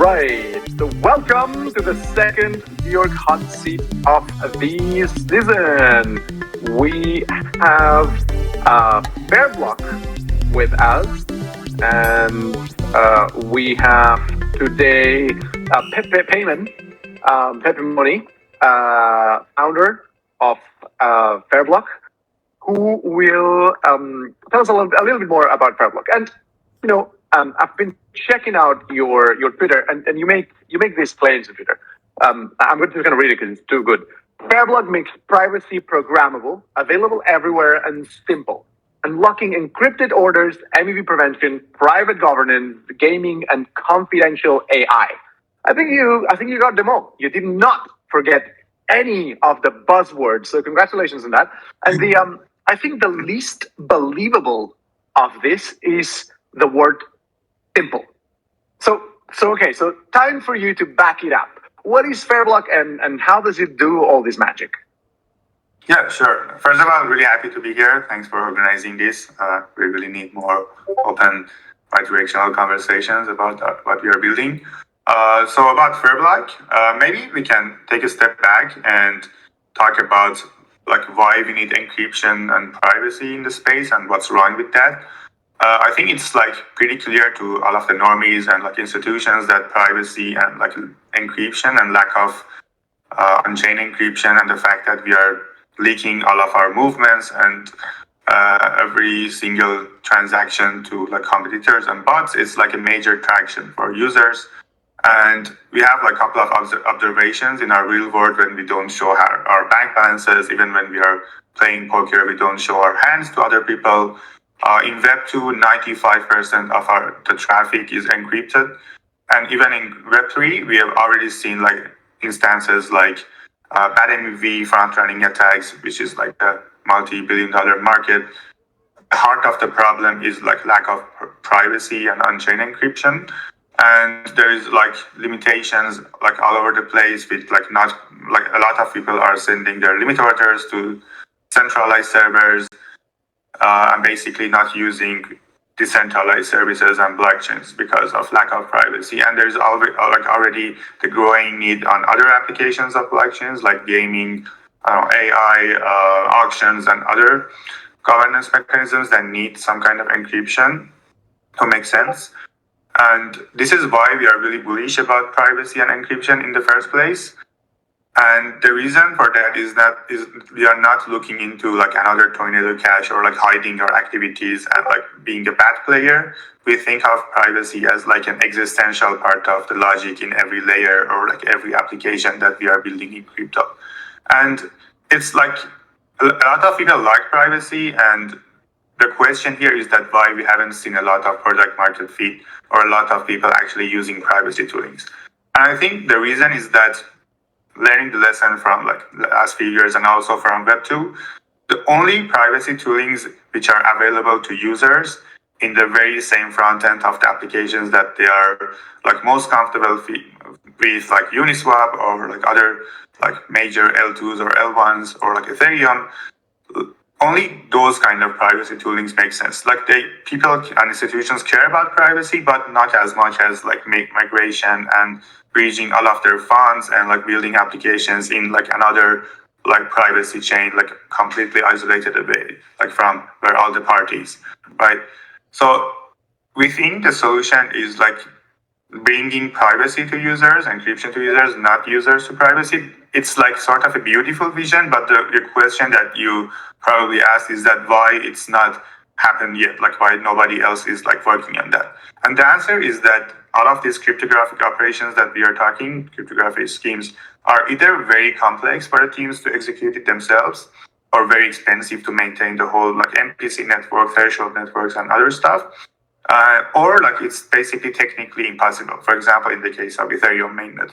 right, so welcome to the second dOrg hot seat of the season. We have Fairblock with us, and we have today Peyman Momeni, founder of Fairblock, who will tell us a little bit more about Fairblock. And I've been checking out your Twitter, and you make these claims on Twitter. I'm just going to read it because it's too good. Fairblock makes privacy programmable, available everywhere, and simple, unlocking encrypted orders, MEV prevention, private governance, gaming, and confidential AI. I think you got them all. You did not forget any of the buzzwords. So congratulations on that. And I think the least believable of this is the word simple. So time for you to back it up. What is Fairblock and how does it do all this magic? Yeah, sure. First of all, I'm really happy to be here. Thanks for organizing this. We really need more open, bi-directional conversations about what we are building. So about Fairblock, maybe we can take a step back and talk about why we need encryption and privacy in the space and what's wrong with that. I think it's pretty clear to all of the normies and institutions that privacy and encryption and lack of on-chain encryption and the fact that we are leaking all of our movements and every single transaction to competitors and bots is a major traction for users. And we have a couple of observations in our real world when we don't show our bank balances, even when we are playing poker, we don't show our hands to other people. In Web2, 95% of the traffic is encrypted. And even in Web3, we have already seen instances like bad MEV front-running attacks, which is a multi-billion-dollar market. The heart of the problem is lack of privacy and on-chain encryption. And there is limitations all over the place with not a lot of people are sending their limit orders to centralized servers and basically not using decentralized services and blockchains because of lack of privacy. And there's already the growing need on other applications of blockchains like gaming, AI, auctions, and other governance mechanisms that need some kind of encryption to make sense. And this is why we are really bullish about privacy and encryption in the first place. And the reason for that is we are not looking into another Tornado Cash or hiding our activities and being a bad player. We think of privacy as an existential part of the logic in every layer or every application that we are building in crypto. And it's a lot of people like privacy, and the question here is that why we haven't seen a lot of product market fit or a lot of people actually using privacy toolings. And I think the reason is that learning the lesson from the last few years and also from Web2, the only privacy toolings which are available to users in the very same front end of the applications that they are most comfortable with Uniswap or other major L2s or L1s or Ethereum. Only those kind of privacy toolings make sense. People and institutions care about privacy, but not as much as migration and bridging all of their funds and building applications in another privacy chain, completely isolated away, from where all the parties, right? So we think the solution is bringing privacy to users, encryption to users, not users to privacy. It's sort of a beautiful vision, but the question that you probably asked is that why it's not happened yet, why nobody else is working on that. And the answer is that all of these cryptographic operations that we are talking, cryptographic schemes, are either very complex for the teams to execute it themselves or very expensive to maintain the whole MPC network, threshold networks, and other stuff. Or it's basically technically impossible. For example, in the case of Ethereum mainnet.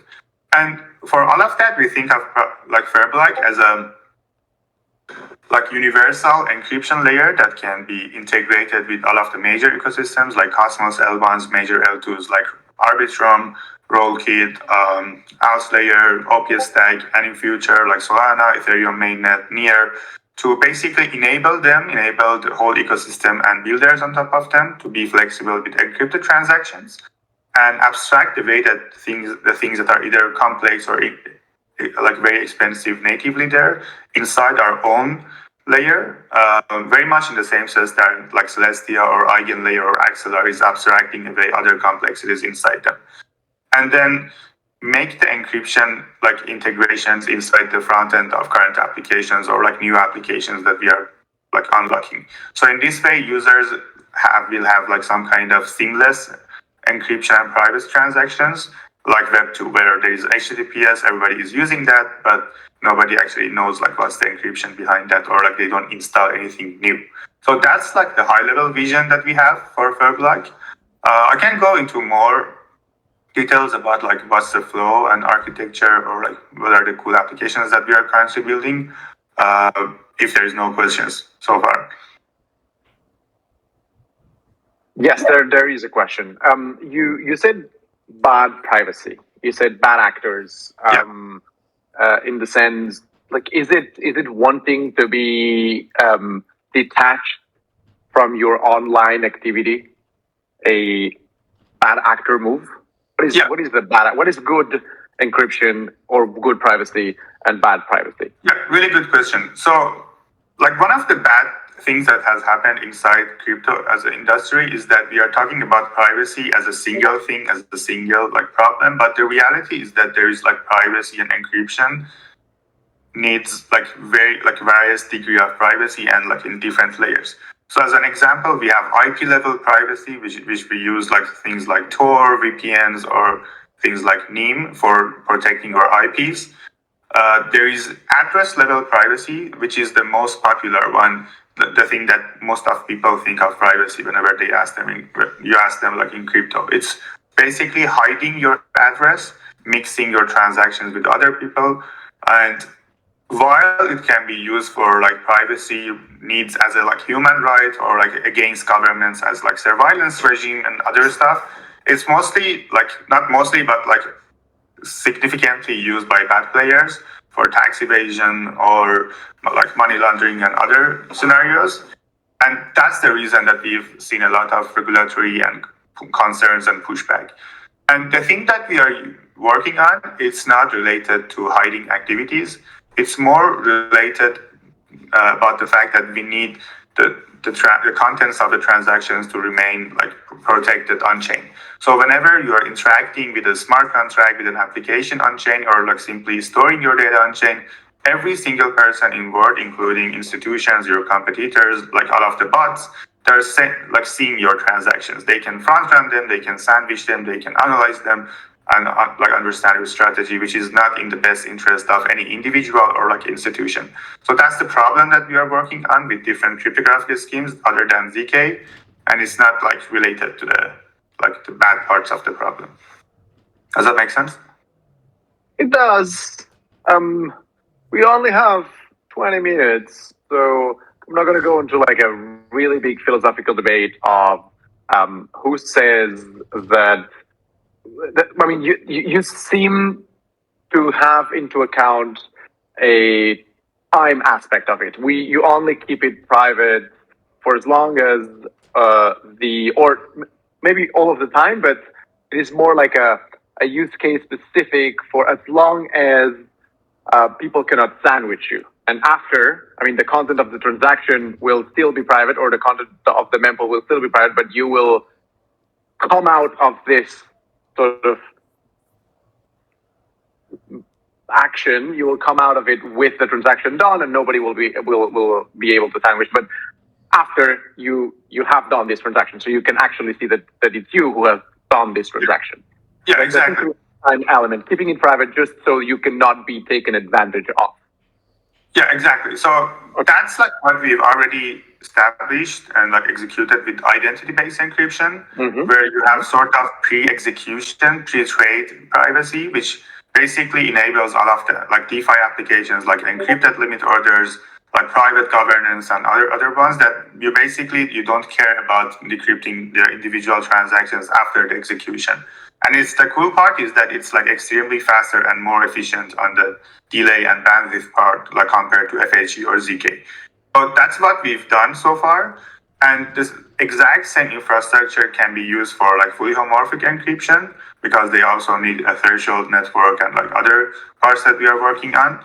And for all of that, we think of Fairblock as a universal encryption layer that can be integrated with all of the major ecosystems like Cosmos L1s, major L2s like Arbitrum, Rollkit, Auslayer, OPS Stack, and in future Solana, Ethereum mainnet, Near, to basically enable the whole ecosystem and builders on top of them to be flexible with encrypted transactions and abstract the way that the things that are either complex or like very expensive natively there inside our own layer, very much in the same sense that like Celestia or Eigenlayer or Axelar is abstracting away other complexities inside them. And then make the encryption like integrations inside the front end of current applications or like new applications that we are like unlocking. So in this way, users will have like some kind of seamless encryption and privacy transactions like Web2, where there is HTTPS, everybody is using that, but nobody actually knows like what's the encryption behind that, or like they don't install anything new. So that's like the high level vision that we have for Fairblock. I can go into more details about like what's the flow and architecture, or like what are the cool applications that we are currently building, if there is no questions so far. Yes, there is a question. You said bad privacy. You said bad actors. In the sense, like, is it wanting to be detached from your online activity a bad actor move? What is the bad? What is good encryption or good privacy and bad privacy? Yeah, really good question. So, like, one of the bad things that has happened inside crypto as an industry is that we are talking about privacy as a single thing, as a single like problem, but the reality is that there is like privacy and encryption needs like various degree of privacy and like in different layers. So as an example, we have IP level privacy, which we use like things like Tor, VPNs, or things like NIM for protecting our IPs. There is address level privacy, which is the most popular one, the thing that most of people think of privacy whenever they ask them you ask them like in crypto. It's basically hiding your address, mixing your transactions with other people, and while it can be used for like privacy needs as a like human right or like against governments as like surveillance regime and other stuff, it's mostly like not mostly but like significantly used by bad players for tax evasion or like money laundering and other scenarios. And that's the reason that we've seen a lot of regulatory and concerns and pushback. And the thing that we are working on, it's not related to hiding activities. It's more related about the fact that we need the contents of the transactions to remain like protected on chain. So whenever you are interacting with a smart contract, with an application on chain, or like simply storing your data on chain, every single person involved, including institutions, your competitors, like all of the bots, they're like seeing your transactions. They can front run them, they can sandwich them, they can analyze them, and like understand your strategy, which is not in the best interest of any individual or like institution. So that's the problem that we are working on with different cryptographic schemes other than ZK, and it's not like related to the bad parts of the problem. Does that make sense? It does. We only have 20 minutes, so I'm not going to go into like a really big philosophical debate of who says that. I mean, you seem to have into account a time aspect of it. You only keep it private for as long as or maybe all of the time, but it is more like a use case specific for as long as people cannot sandwich you. And after, I mean, the content of the transaction will still be private, or the content of the mempool will still be private, but you will come out of this sort of action. You will come out of it with the transaction done, and nobody will be able to sandwich. But after you have done this transaction, so you can actually see that it's you who has done this transaction. Yeah, exactly. An element, keeping it private just so you cannot be taken advantage of. Yeah, exactly. So that's like what we've already established and like executed with identity-based encryption, where you have sort of pre-execution, pre-trade privacy, which basically enables all of the like DeFi applications like encrypted limit orders, like private governance and other ones that you don't care about decrypting the individual transactions after the execution. And it's the cool part is that it's like extremely faster and more efficient on the delay and bandwidth part, like compared to FHE or ZK. So that's what we've done so far. And this exact same infrastructure can be used for like fully homomorphic encryption because they also need a threshold network and like other parts that we are working on.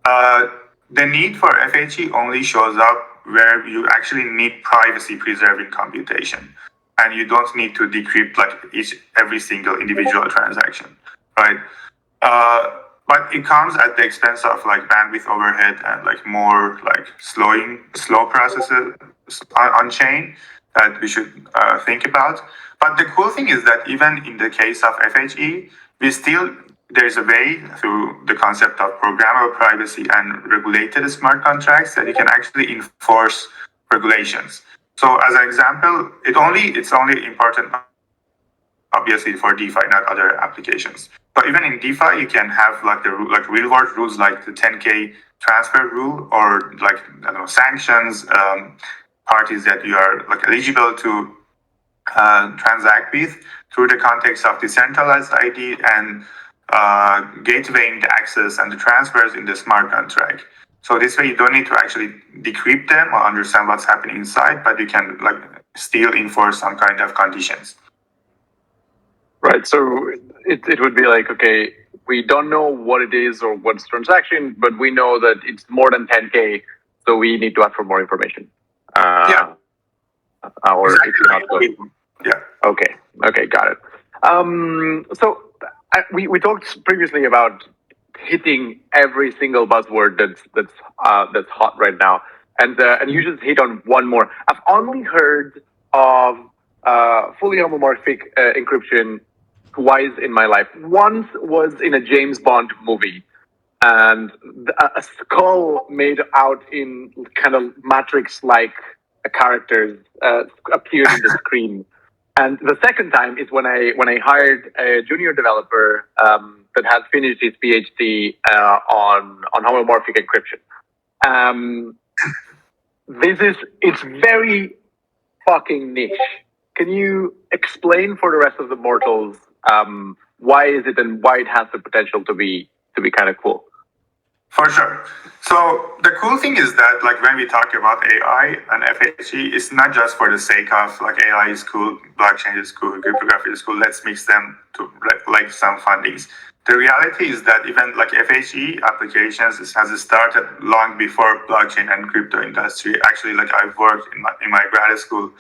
Uh, the need for FHE only shows up where you actually need privacy preserving computation, and you don't need to decrypt like every single individual transaction, right? But it comes at the expense of like bandwidth overhead and like more like slow processes on chain that we should think about. But the cool thing is that even in the case of FHE, there's a way through the concept of programmable privacy and regulated smart contracts that you can actually enforce regulations. So as an example, it's only important obviously for DeFi, not other applications. But even in DeFi, you can have like real world rules like the 10K transfer rule or like I don't know, sanctions, parties that you are like eligible to transact with through the context of decentralized ID and gatewaying the access and the transfers in the smart contract. So this way you don't need to actually decrypt them or understand what's happening inside, but you can like still enforce some kind of conditions. Right. So it would be like, okay, we don't know what it is or what's transaction, but we know that it's more than 10K, so we need to ask for more information. Yeah. Or exactly. if you're not good. Yeah. Okay, got it. So we talked previously about hitting every single buzzword that's hot right now, and you just hit on one more. I've only heard of fully homomorphic encryption twice in my life. Once was in a James Bond movie, and a skull made out in kind of Matrix-like characters appeared in the screen. And the second time is when I hired a junior developer that had finished his PhD on homomorphic encryption. It's very fucking niche. Can you explain for the rest of the mortals why is it and why it has the potential to be kind of cool? For sure. So the cool thing is that like when we talk about AI and FHE, it's not just for the sake of like AI is cool, blockchain is cool, cryptography is cool, let's mix them to like some fundings. The reality is that even like FHE applications has started long before blockchain and crypto industry. Actually, like I've worked in my grad school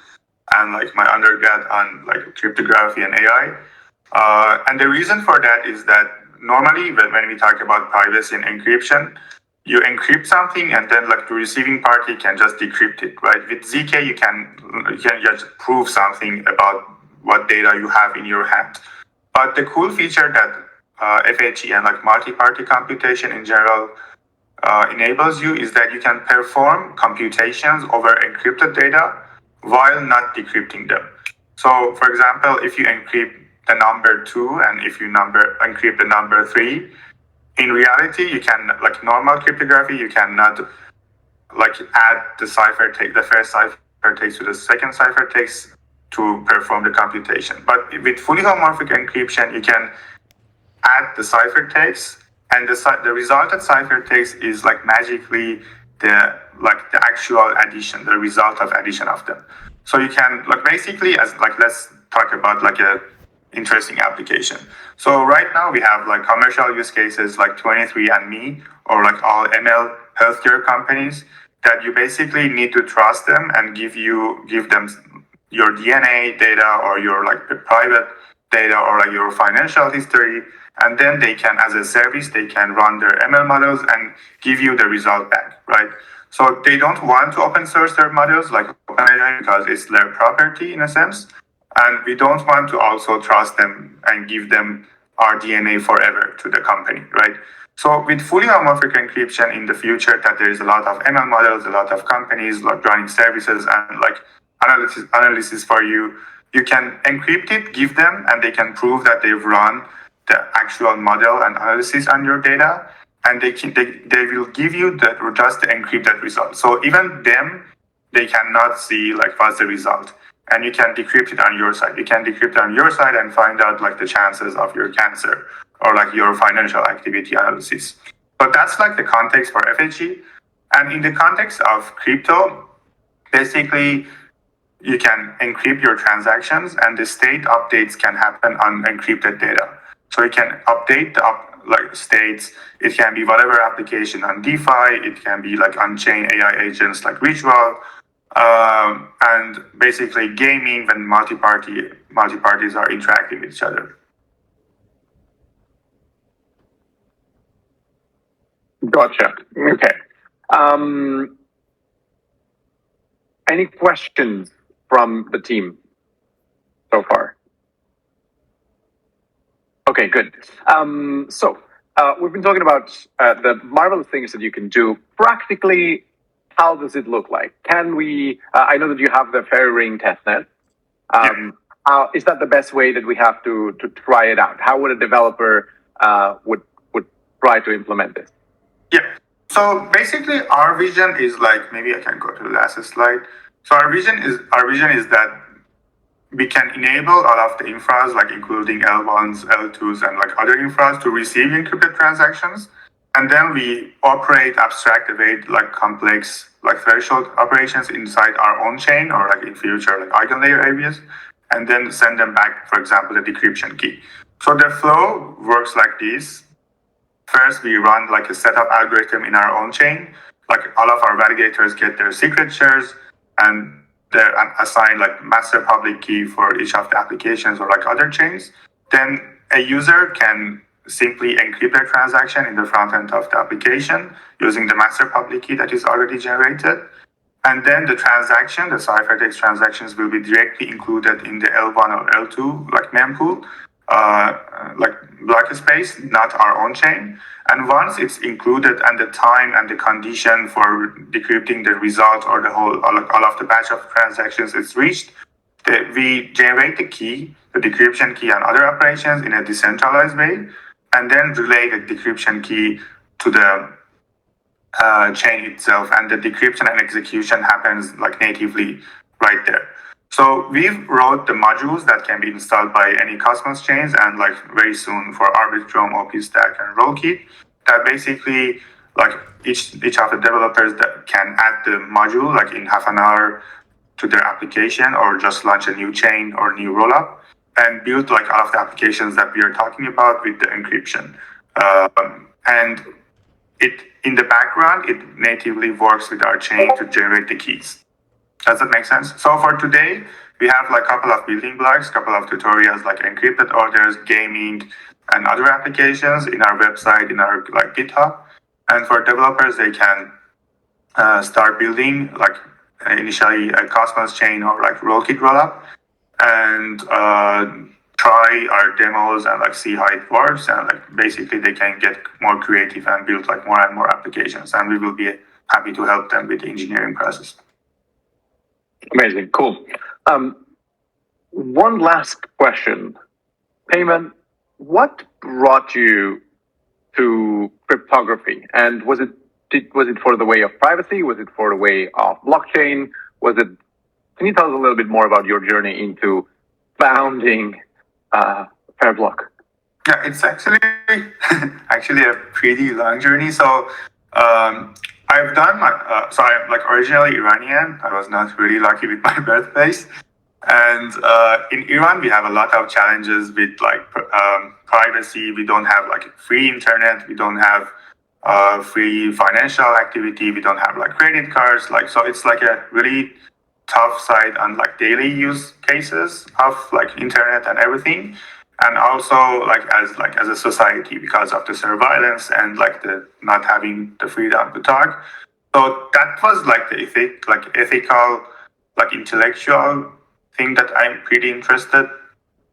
and like my undergrad on like cryptography and AI. And the reason for that is that normally when we talk about privacy and encryption, you encrypt something and then like the receiving party can just decrypt it, right? With ZK, you can just prove something about what data you have in your hand. But the cool feature that FHE and like multi-party computation in general enables you is that you can perform computations over encrypted data while not decrypting them. So, for example, if you encrypt the number 2 and if you encrypt the number 3, in reality you can like normal cryptography you cannot like add the ciphertext, the first ciphertext to the second ciphertext to perform the computation. But with fully homomorphic encryption you can add the ciphertext, and the resulted ciphertext is like magically the actual addition, the result of addition of them. So you can like basically as like let's talk about like a interesting application. So right now we have like commercial use cases like 23andMe or like all ML healthcare companies that you basically need to trust them and give them your DNA data or your like private data or like your financial history, and then they can, as a service, they can run their ML models and give you the result back, right? So they don't want to open source their models like OpenAI because it's their property in a sense. And we don't want to also trust them and give them our DNA forever to the company, right? So with fully homomorphic encryption in the future, that there is a lot of ML models, a lot of companies like running services and like analysis for you. You can encrypt it, give them, and they can prove that they've run the actual model and analysis on your data, and they will give you just the encrypted result. So even them, they cannot see like what's the result. And you can decrypt it on your side. You can decrypt it on your side and find out like the chances of your cancer or like your financial activity analysis. But that's like the context for FHE. And in the context of crypto, basically you can encrypt your transactions, and the state updates can happen on encrypted data. So you can update the states. It can be whatever application on DeFi. It can be like on-chain AI agents like Ritual, and basically gaming when multi-parties are interacting with each other. Gotcha. Okay. Any questions from the team so far? Okay, good. So we've been talking about the marvelous things that you can do. Practically, how does it look like? Can we? I know that you have the Fair Ring testnet. Is that the best way that we have to try it out? How would a developer would try to implement this? Yeah. So basically, our vision is like, maybe I can go to the last slide. So our vision is that we can enable all of the infras, like including L1s, L2s, and like other infras to receive encrypted transactions. And then we operate, abstract, evade like complex, like threshold operations inside our own chain, or like in future, like eigenlayer areas, and then send them back, for example, the decryption key. So the flow works like this. First, we run like a setup algorithm in our own chain. Like all of our validators get their secret shares, and they're assigned like master public key for each of the applications or like other chains. Then a user can simply encrypt their transaction in the front end of the application using the master public key that is already generated. And then the transaction, the ciphertext transactions, will be directly included in the L1 or L2 like mempool, like block space, not our own chain. And once it's included, and the time and the condition for decrypting the result or the whole all of the batch of transactions is reached, we generate the key, the decryption key, and other operations in a decentralized way, and then relay the decryption key to the chain itself, and the decryption and execution happens like natively right there. So we've wrote the modules that can be installed by any Cosmos chains, and like very soon for Arbitrum, OPStack, and Rollkit, that basically like each of the developers that can add the module like in half an hour to their application, or just launch a new chain or new rollup and build like all of the applications that we are talking about with the encryption. And it in the background, it natively works with our chain to generate the keys. Does that make sense? So for today, we have like a couple of building blocks, couple of tutorials like encrypted orders, gaming, and other applications in our website, in our like GitHub. And for developers, they can start building like initially a Cosmos chain or like Rollkit rollup, and try our demos and like see how it works, and like basically they can get more creative and build like more and more applications, and we will be happy to help them with the engineering process. Amazing, cool. One last question, Peyman, what brought you to cryptography, and was it for the way of privacy? Was it for the way of blockchain? Can you tell us a little bit more about your journey into founding Fairblock? Yeah, it's actually a pretty long journey. So I've done so I'm like originally Iranian. I was not really lucky with my birthplace. And in Iran, we have a lot of challenges with like privacy. We don't have like free internet. We don't have free financial activity. We don't have like credit cards. Like, so it's like a really tough side on like daily use cases of like internet and everything. And also like as a society, because of the surveillance and like the not having the freedom to talk. So that was like the ethical, like intellectual thing that I'm pretty interested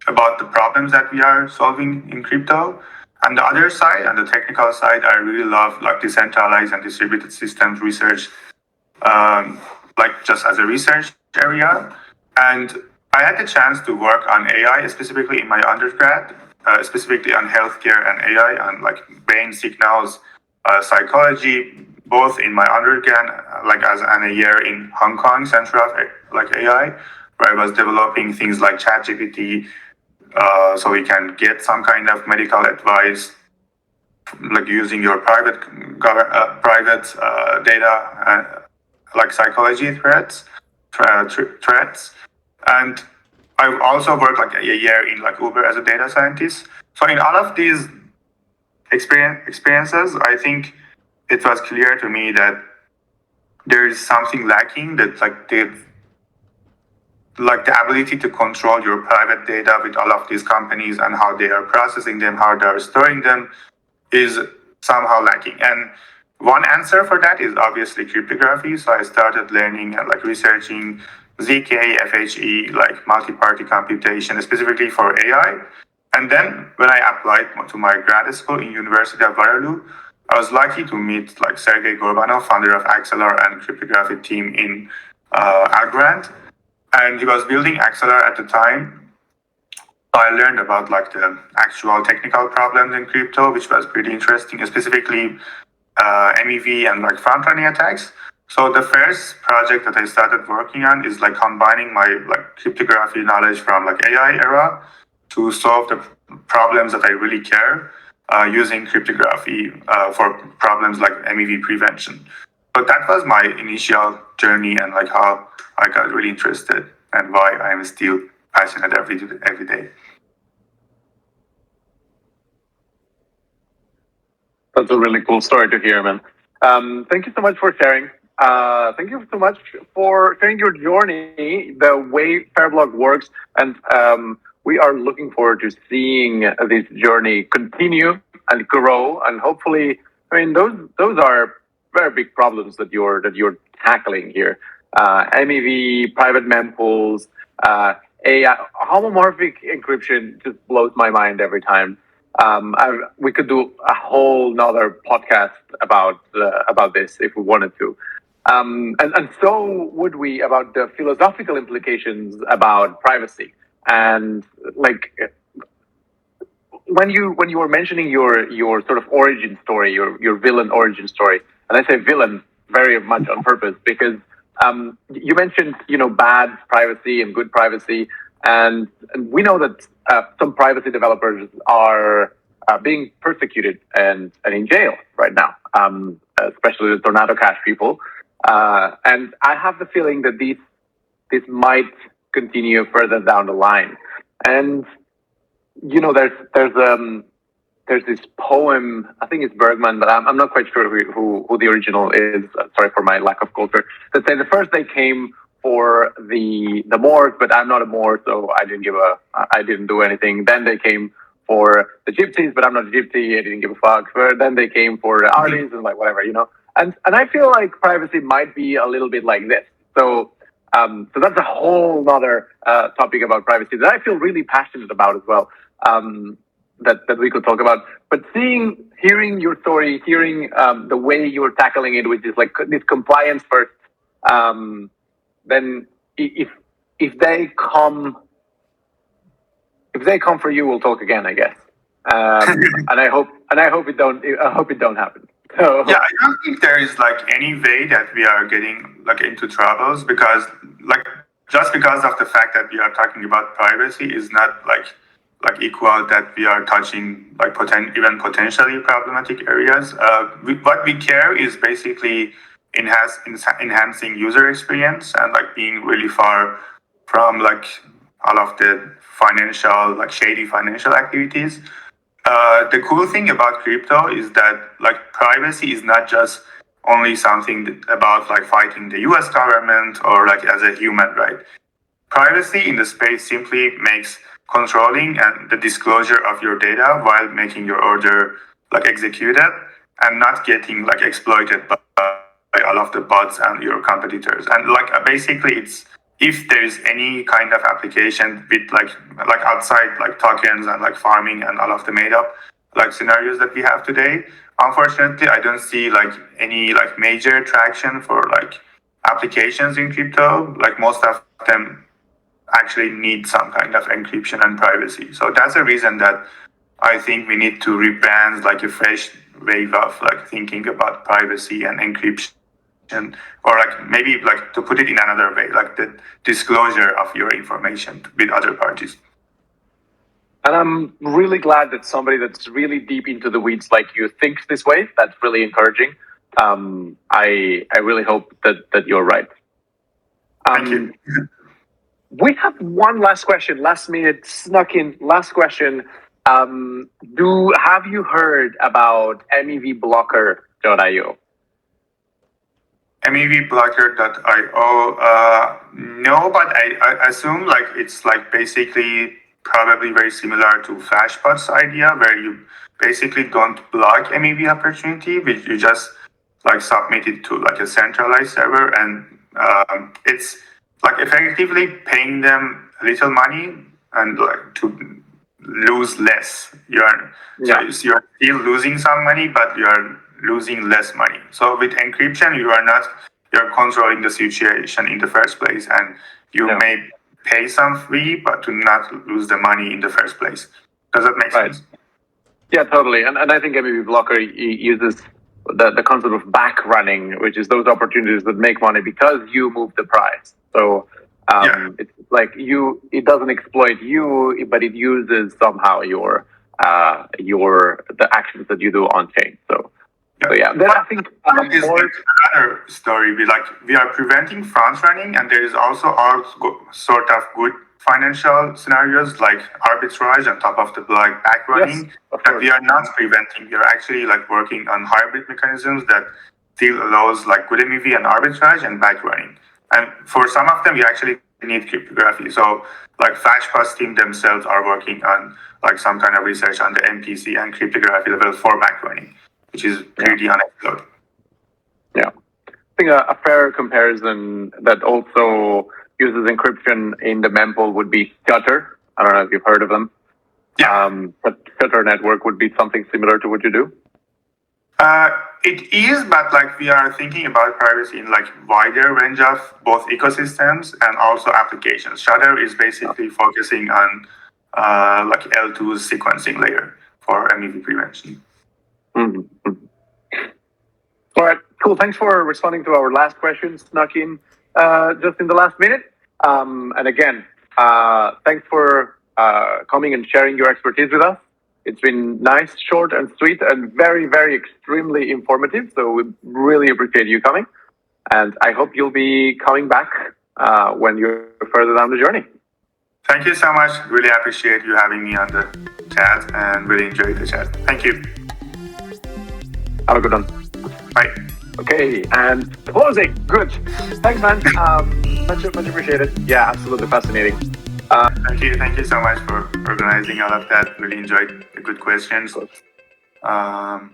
about, the problems that we are solving in crypto. On the other side, on the technical side, I really love like decentralized and distributed systems research, like just as a research area. And I had the chance to work on AI specifically in my undergrad, specifically on healthcare and AI, on like brain signals, psychology, both in my undergrad, like and a year in Hong Kong Center of like AI, where I was developing things like ChatGPT, so we can get some kind of medical advice, like using your private data, like psychology threads. threats. And I also worked like a year in like Uber as a data scientist. So in all of these experiences, I think it was clear to me that there is something lacking, that like the ability to control your private data with all of these companies and how they are processing them, how they are storing them, is somehow lacking. And one answer for that is obviously cryptography. So I started learning and like researching ZK, FHE, like multi-party computation, specifically for AI. And then when I applied to my grad school in University of Waterloo, I was lucky to meet like Sergey Gorbanov, founder of Axelar and cryptography team in Algorand. And he was building Axelar at the time. So I learned about like the actual technical problems in crypto, which was pretty interesting, specifically MEV and like front-running attacks. So the first project that I started working on is like combining my like cryptography knowledge from like AI era to solve the problems that I really care, using cryptography for problems like MEV prevention. So that was my initial journey and like how I got really interested and why I'm still passionate every day. That's a really cool story to hear, man. Thank you so much for sharing. Thank you so much for sharing your journey, the way Fairblock works, and we are looking forward to seeing this journey continue and grow. And hopefully, I mean, those are very big problems that you're tackling here. MEV, private mempools, AI, homomorphic encryption just blows my mind every time. We could do a whole nother podcast about this if we wanted to, and so would we about the philosophical implications about privacy. And like when you were mentioning your sort of origin story, your villain origin story, and I say villain very much on purpose because you mentioned bad privacy and good privacy, and we know that some privacy developers are being persecuted and in jail right now, especially the Tornado Cash people. And I have the feeling that this might continue further down the line. And there's this poem, I think it's Bergman, but I'm not quite sure who the original is. Sorry for my lack of culture. That says the first they came for the Moors, but I'm not a Moor, so I didn't do anything. Then they came for the Gypsies, but I'm not a Gypsy. I didn't give a fuck. Then they came for the artists and like whatever. And I feel like privacy might be a little bit like this. So that's a whole other topic about privacy that I feel really passionate about as well. That we could talk about. But hearing your story, hearing the way you're tackling it, which is like this compliance first, then if they come for you, we'll talk again, I guess. And I hope it don't happen. So yeah, I don't think there is like any way that we are getting like into troubles, because like just because of the fact that we are talking about privacy is not like equal that we are touching like even potentially problematic areas. What we care is basically enhancing user experience and like being really far from like all of the shady financial activities. The cool thing about crypto is that like privacy is not just only something about like fighting the US government or like as a human right. Privacy in the space simply makes controlling and the disclosure of your data while making your order like executed and not getting like exploited by all of the bots and your competitors. And like basically it's, if there's any kind of application with like outside like tokens and like farming and all of the made up like scenarios that we have today, unfortunately I don't see like any like major traction for like applications in crypto. Like most of them actually need some kind of encryption and privacy. So that's a reason that I think we need to rebrand like a fresh wave of like thinking about privacy and encryption, or like maybe like to put it in another way, like the disclosure of your information with other parties. And I'm really glad that somebody that's really deep into the weeds like you thinks this way. That's really encouraging. I really hope that you're right. Thank you. We have one last question, last minute, snuck in, last question. Have you heard about mevblocker.io? mevblocker.io. No, but I assume like it's like basically probably very similar to Flashbot's idea, where you basically don't block MEV opportunity, but you just like submit it to like a centralized server, and it's like effectively paying them a little money and like to lose less. You're still losing some money, but you're losing less money. So with encryption, you're controlling the situation in the first place, and you may pay some fee, but to not lose the money in the first place. Does that make sense? Yeah, totally. And I think MEV Blocker uses the concept of back running, which is those opportunities that make money because you move the price. So it's like it doesn't exploit you, but it uses somehow the actions that you do on chain. So yeah, then I think more another story. We are preventing front running, and there is also sort of good financial scenarios like arbitrage on top of the back running that we are not preventing. We are actually like working on hybrid mechanisms that still allows like good MEV and arbitrage and back running. And for some of them, we actually need cryptography. So like Flashbot's team themselves are working on like some kind of research on the MPC and cryptography level for back running, which is pretty unexplored. Yeah. I think a fair comparison that also uses encryption in the mempool would be Shutter. I don't know if you've heard of them. But Shutter network would be something similar to what you do. It is, but like we are thinking about privacy in like wider range of both ecosystems and also applications. Shutter is basically focusing on like L2 sequencing layer for MEV prevention. Mm-hmm. All right, cool. Thanks for responding to our last question, snuck in just in the last minute. And again, thanks for coming and sharing your expertise with us. It's been nice, short and sweet, and very, very extremely informative. So we really appreciate you coming. And I hope you'll be coming back when you're further down the journey. Thank you so much. Really appreciate you having me on the chat and really enjoyed the chat. Thank you. Have a good one. Bye. Okay, and closing. Good. Thanks, man. Much appreciated. Yeah, absolutely fascinating. Thank you so much for organizing all of that. Really enjoyed the good questions. Yeah.